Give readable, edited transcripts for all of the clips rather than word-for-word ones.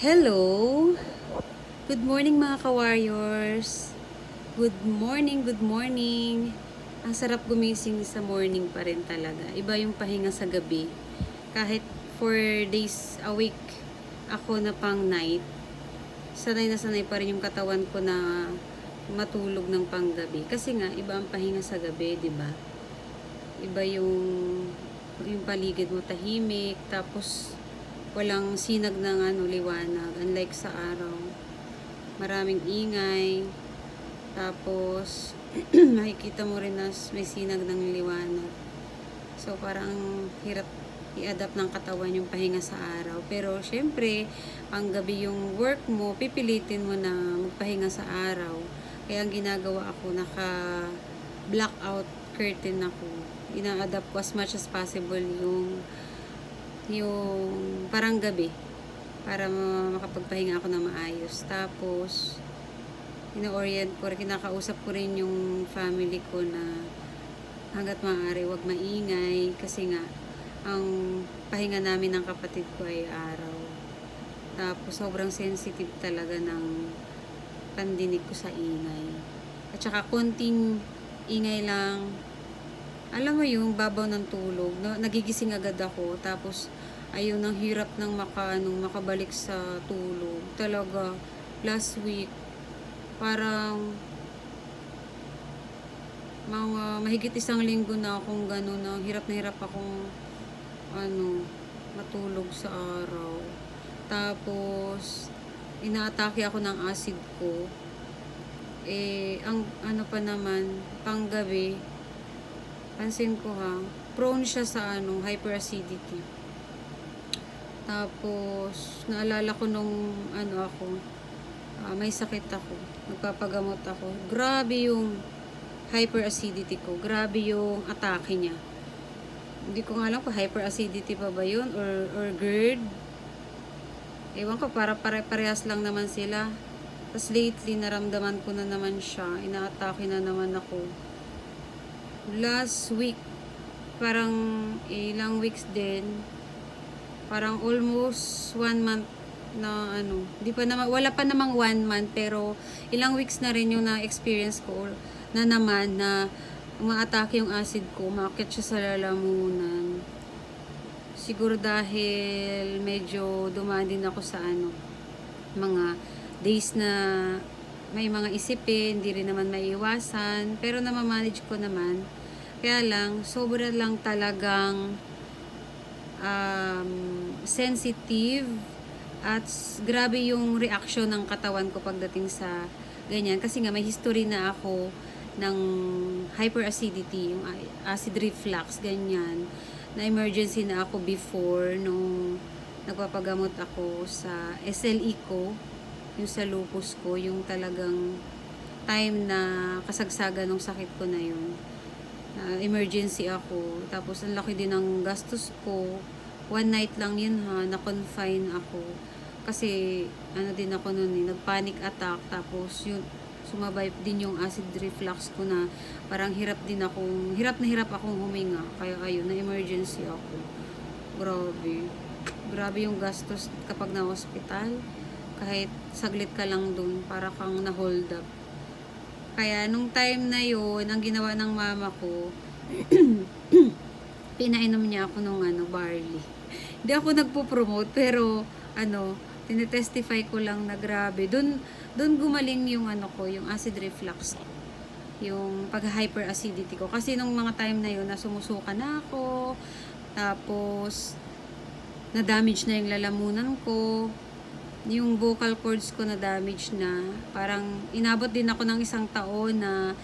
Hello! Good morning mga ka-warriors! Good morning, good morning! Ang sarap gumising sa morning pa rin talaga. Iba yung pahinga sa gabi. Kahit 4 days a week ako na pang night, sanay na sanay pa rin yung katawan ko na matulog ng panggabi. Kasi nga, iba ang pahinga sa gabi, di ba? Iba yung paligid mo tahimik, tapos walang sinag ng liwanag, unlike sa araw. Maraming ingay, tapos makikita mo rin na may sinag ng liwanag. So parang hirap i-adapt ng katawan yung pahinga sa araw. Pero syempre, pang gabi yung work mo, pipilitin mo na magpahinga sa araw. Kaya ang ginagawa ako, naka-blackout curtain ako. Ina-adapt ko as much as possible yung parang gabi para makapagpahinga ako na maayos. Tapos ino-orient ko rin, kinakausap ko rin yung family ko na hanggat maaari wag maingay kasi nga ang pahinga namin ng kapatid ko ay araw. Tapos sobrang sensitive talaga ng pandinig ko sa ingay. At saka konting ingay lang, alam mo yung babaw ng tulog, nagigising agad ako, tapos ayun, ang hirap ng makabalik sa tulog. Talaga, last week, parang mahigit 1 linggo na akong gano'n, na hirap akong matulog sa araw. Tapos, inaatake ako ng acid ko. Ang pa naman, panggabi, pansin ko prone siya sa hyperacidity. Tapos, naalala ko nung may sakit ako, nagpapagamot ako. Grabe yung hyperacidity ko, grabe yung atake niya. Hindi ko nga alam kung hyperacidity pa ba yun, or GERD. Ewan ko, para parehas lang naman sila. Tapos lately, naramdaman ko na naman siya, inaatake na naman ako. Last week, parang ilang weeks din, parang almost 1 month na wala pa namang 1 month, pero ilang weeks na rin yung na-experience ko na naman na umaatake yung acid ko, umaakit siya sa lalamunan. Siguro dahil medyo dumaan din ako sa mga days na may mga isipin, hindi rin naman maiiwasan, pero namamanage ko naman. Kaya lang, sobra lang talagang sensitive at grabe yung reaction ng katawan ko pagdating sa ganyan. Kasi nga may history na ako ng hyperacidity, yung acid reflux, ganyan. Na emergency na ako before nung nagpapagamot ako sa SLE ko, yung sa lupus ko, yung talagang time na kasagsagan ng sakit ko na yun. Emergency ako. Tapos ang laki din ng gastos ko. 1 night lang yun na-confine ako. Kasi din ako nun nag-panic attack. Tapos yun, sumabay din yung acid reflux ko na parang hirap na hirap akong huminga. Kaya ayun, na-emergency ako. Grabe yung gastos kapag na-hospital. Kahit saglit ka lang dun, para kang na-hold up. Kaya nung time na yun, ang ginawa ng mama ko, pinainom niya ako nung barley. Hindi ako nagpo-promote, pero tinetestify ko lang na grabe. Doon gumaling yung yung acid reflux ko. Yung pag-hyperacidity ko. Kasi nung mga time na yun, nasumusuka na ako. Tapos, na-damage na yung lalamunan ko. Yung vocal cords ko na damage na. Parang inabot din ako ng 1 taon na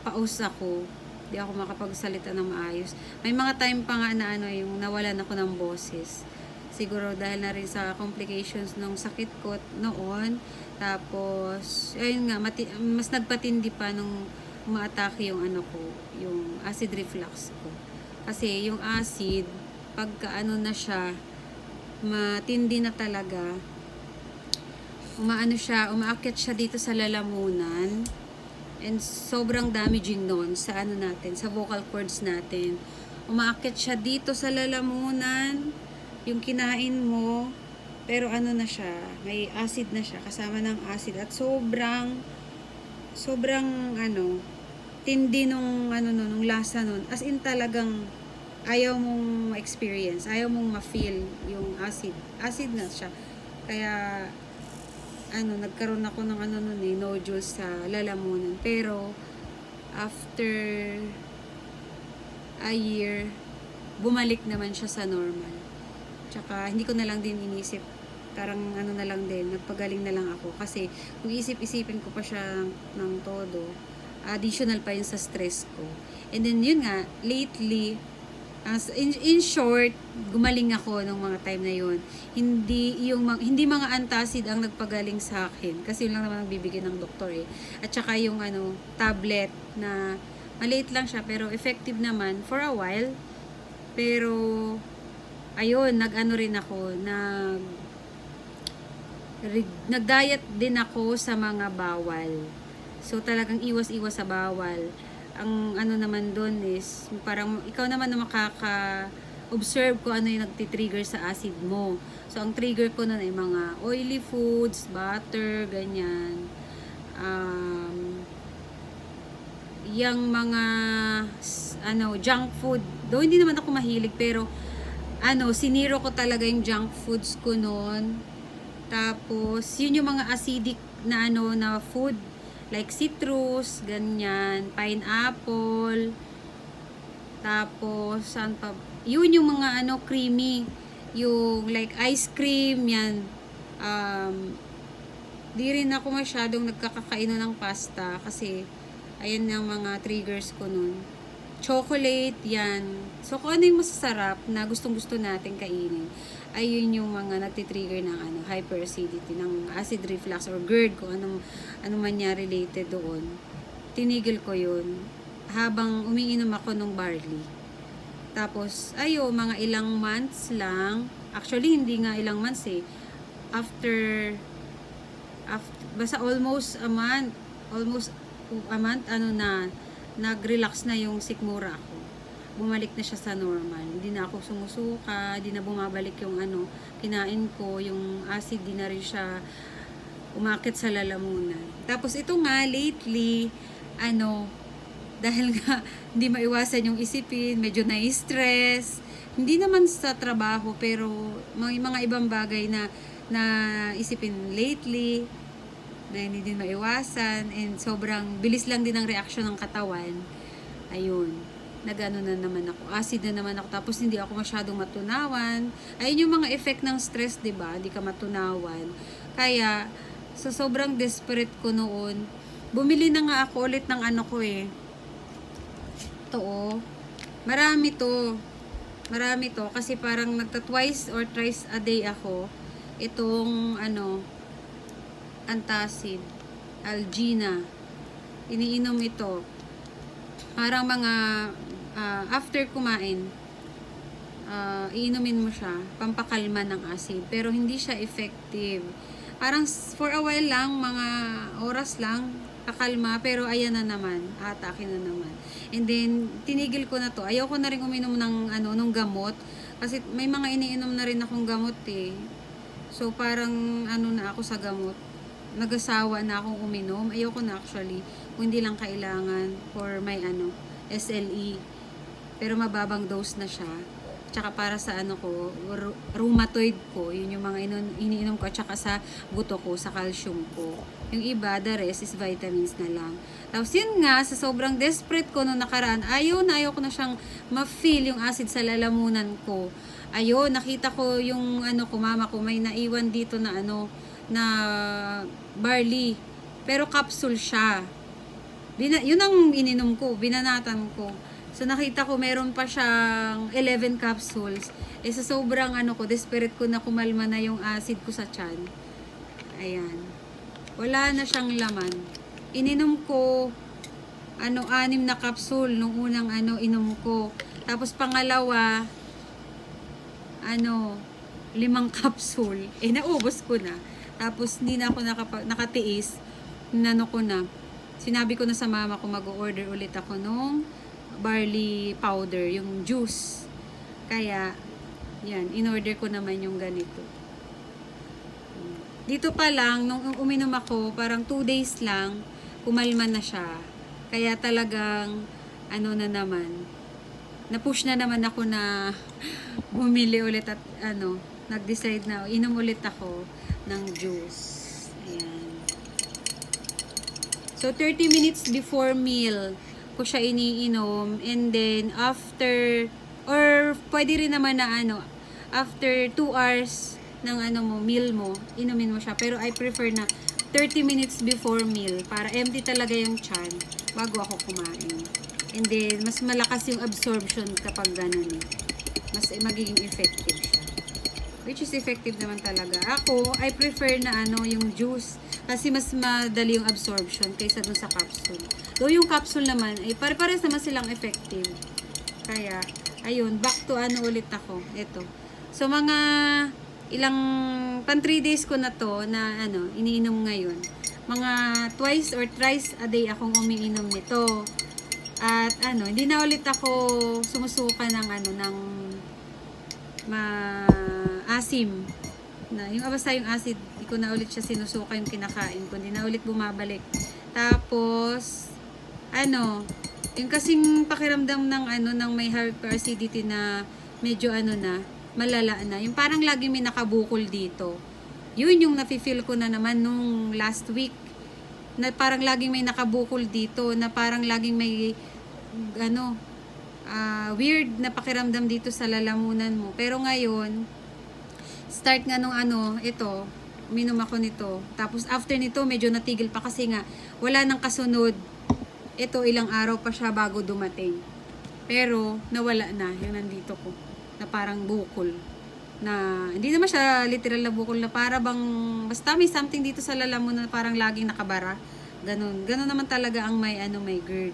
paus ako. Hindi ako makapagsalita ng maayos. May mga time pa nga na yung nawalan ako ng boses. Siguro dahil na rin sa complications ng sakit ko noon. Tapos, ayun nga, mas nagpatindi pa nung umaatake yung yung acid reflux ko. Kasi yung acid, pagka na siya, matindi na talaga, umaakyat siya dito sa lalamunan, and sobrang damaging nun sa sa vocal cords natin. Umaakyat siya dito sa lalamunan, yung kinain mo, Pero ano na siya, may acid na siya, kasama ng acid at sobrang ano, tindi nung ano nun, nung lasa nun. As in talagang ayaw mong ma-experience, ayaw mong ma-feel yung acid. Acid na siya. Kaya ano, nagkaroon ako ng ano nun nodules sa lalamunan. Pero after a year, bumalik naman siya sa normal. Tsaka hindi ko na lang din inisip, parang ano na lang din, nagpagaling na lang ako. Kasi kung isip-isipin ko pa siya ng todo, additional pa yun sa stress ko. And then yun nga, lately, in short, gumaling ako nung mga time na yun. Hindi mga antacid ang nagpagaling sa akin. Kasi yun lang naman ang bibigyan ng doktor eh. At saka yung ano, tablet na maliit lang siya pero effective naman for a while. Pero ayun, nag-ano rin ako, nag-diet din ako sa mga bawal. So talagang iwas-iwas sa bawal. Ang ano naman doon is parang ikaw naman na makaka-observe kung ano yung nagtitrigger sa acid mo. So ang trigger ko noon ay mga oily foods, butter, ganyan. Yung mga ano, junk food. Though hindi naman ako mahilig pero ano, siniro ko talaga yung junk foods ko noon. Tapos yun yung mga acidic na ano na food like citrus, ganyan, pineapple, tapos, saan pa, yun yung mga ano, creamy, yung like ice cream, yan, di rin ako masyadong nagkakakaino ng pasta, kasi, ayan ang mga triggers ko nun. Chocolate, yan. So, kung ano yung masasarap na gustong-gusto natin kainin, ayun yung mga nagtitrigger ng ano, hyperacidity, ng acid reflux or GERD, kung ano man niya related doon. Tinigil ko yun habang umiinom ako ng barley. Tapos, mga ilang months lang, actually, hindi nga ilang months eh, after basta almost a month, nag-relax na yung sikmura ko. Bumalik na siya sa normal. Hindi na ako sumusuka, hindi na bumabalik yung ano, kinain ko, yung acid, di na rin siya umakit sa lalamunan. Tapos ito nga, lately, dahil nga hindi maiwasan yung isipin, medyo na-stress, hindi naman sa trabaho, pero mga ibang bagay na isipin lately, na hindi din maiwasan, and sobrang bilis lang din ang reaksyon ng katawan. Ayun, nagano na naman ako, acid na naman ako, tapos hindi ako masyadong matunawan. Ayun yung mga effect ng stress, 'di ba? Hindi ka matunawan. Kaya sa sobrang desperate ko noon, bumili na nga ako ulit ng ano ko eh. Ito Marami to kasi parang twice or thrice a day ako itong antacid, Algina. Iniinom ito. Parang mga after kumain, iinumin mo siya, pampakalma ng acid. Pero hindi siya effective. Parang for a while lang, mga oras lang, kakalma, pero ayan na naman, atake na naman. And then, tinigil ko na to. Ayaw ko na rin uminom ng nung gamot. Kasi may mga iniinom na rin akong gamot eh. So, parang na ako sa gamot. Nagasawa na akong uminom. Ayoko na actually. Kung hindi lang kailangan for my SLE. Pero mababang dose na siya. Tsaka para sa rheumatoid ko. Yun yung mga iniinom ko. Tsaka sa buto ko, sa calcium ko. Yung iba, the rest is vitamins na lang. Tapos yun nga, sa sobrang desperate ko nung nakaraan, ayaw ko na siyang ma-feel yung acid sa lalamunan ko. Nakita ko yung mama ko, may naiwan dito na na barley. Pero capsule siya. Yun ang ininom ko, binanatan ko. So nakita ko meron pa siyang 11 capsules. Sa sobrang desperate ko na kumalma na yung acid ko sa tiyan. Ayan. Wala na siyang laman. Ininom ko 6 na capsule nung unang inom ko. Tapos pangalawa 5 capsule. Naubos ko na. Tapos hindi na ako nakatiis. Ko na. Sinabi ko na sa mama ko mag-order ulit ako nung barley powder, yung juice. Kaya yan, in-order ko naman yung ganito. Dito pa lang, nung uminom ako, parang 2 days lang, kumalma na siya. Kaya talagang, ano na naman, na-push na naman ako na bumili ulit at nag-decide na inom ulit ako ng juice. Ayan. So, 30 minutes before meal ko siya iniinom. And then, after, or pwede rin naman na after 2 hours ng meal mo, inumin mo siya. Pero I prefer na 30 minutes before meal para empty talaga yung tiyan bago ako kumain. And then, mas malakas yung absorption kapag ganun. Mas magiging effective siya. Which is effective naman talaga. Ako, I prefer na yung juice. Kasi mas madali yung absorption kaysa dun sa capsule. Though yung capsule naman, ay pare-pares naman silang effective. Kaya, ayun, back to ulit ako. Ito. So, mga pan 3 days ko na to na iniinom ngayon. Mga twice or thrice a day akong umiinom nito. At hindi na ulit ako sumusuka ng maasim. Yung basta yung acid, hindi ko na ulit siya sinusuka yung kinakain ko. Hindi na ulit bumabalik. Tapos, yung kasing pakiramdam ng may hyperacidity na medyo malala na. Yung parang lagi may nakabukol dito. Yun yung nafe-feel ko na naman nung last week. Na parang laging may nakabukol dito. Na parang laging may weird na pakiramdam dito sa lalamunan mo. Pero ngayon, start nga nung ito, uminom ako nito. Tapos after nito, medyo natigil pa kasi nga, wala nang kasunod. Ito, ilang araw pa siya bago dumating. Pero, nawala na, yung nandito ko. Na parang bukol. Na, hindi naman siya literal na bukol na para bang, basta may something dito sa lalamunan na parang laging nakabara. Ganon. Ganon naman talaga ang may GERD.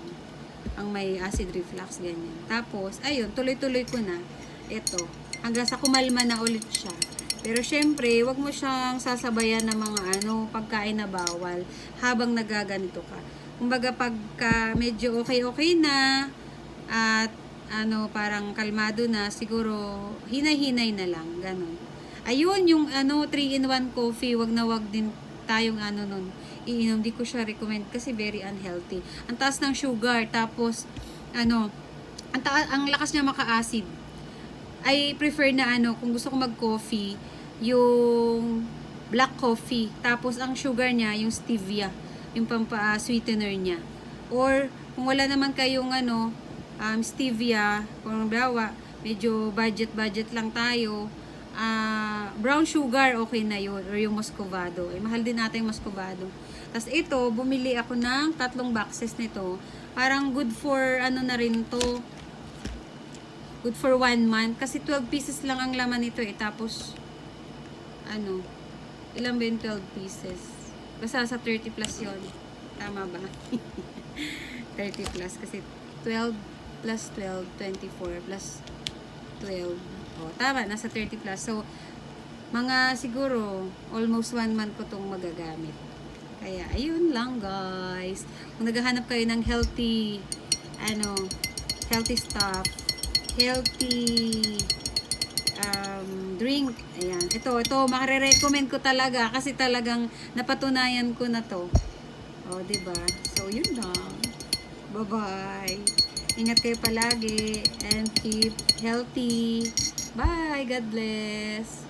Ang may acid reflux, ganyan. Tapos, ayun, tuloy-tuloy ko na. Ito, hanggang sa kumalma na ulit siya. Pero syempre, wag mo siyang sasabayan ng mga pagkain na bawal habang nagaganito ka. Kumbaga pagka medyo okay na at parang kalmado na, siguro hinay-hinay na lang, ganun. Ayun, yung 3-in-1 coffee, wag na wag din tayong nun iinom. Di ko siya recommend kasi very unhealthy. Ang taas ng sugar, tapos ang lakas niya maka-acid. I prefer na kung gusto ko mag-coffee, yung black coffee. Tapos ang sugar niya, yung stevia, yung pampa-sweetener niya. Or kung wala naman kayong stevia, kung bawa, medyo budget lang tayo, brown sugar, okay na yun. Or yung muscovado. Mahal din natin yung muscovado. Tapos ito, bumili ako ng 3 boxes nito. Parang good for na rin to. Good for 1 month. Kasi 12 pieces lang ang laman nito eh. Tapos, ilan ba yung 12 pieces? Basta sa 30 plus yon. Tama ba? 30 plus. Kasi 12 plus 12, 24 plus 12. O, tama. Nasa 30 plus. So, mga siguro, almost 1 month ko itong magagamit. Kaya, ayun lang guys. Kung naghahanap kayo ng healthy stuff, healthy drink. Ayan. Ito, makare-recommend ko talaga kasi talagang napatunayan ko na to. O, diba? So, yun lang. Bye-bye. Ingat kayo palagi and keep healthy. Bye. God bless.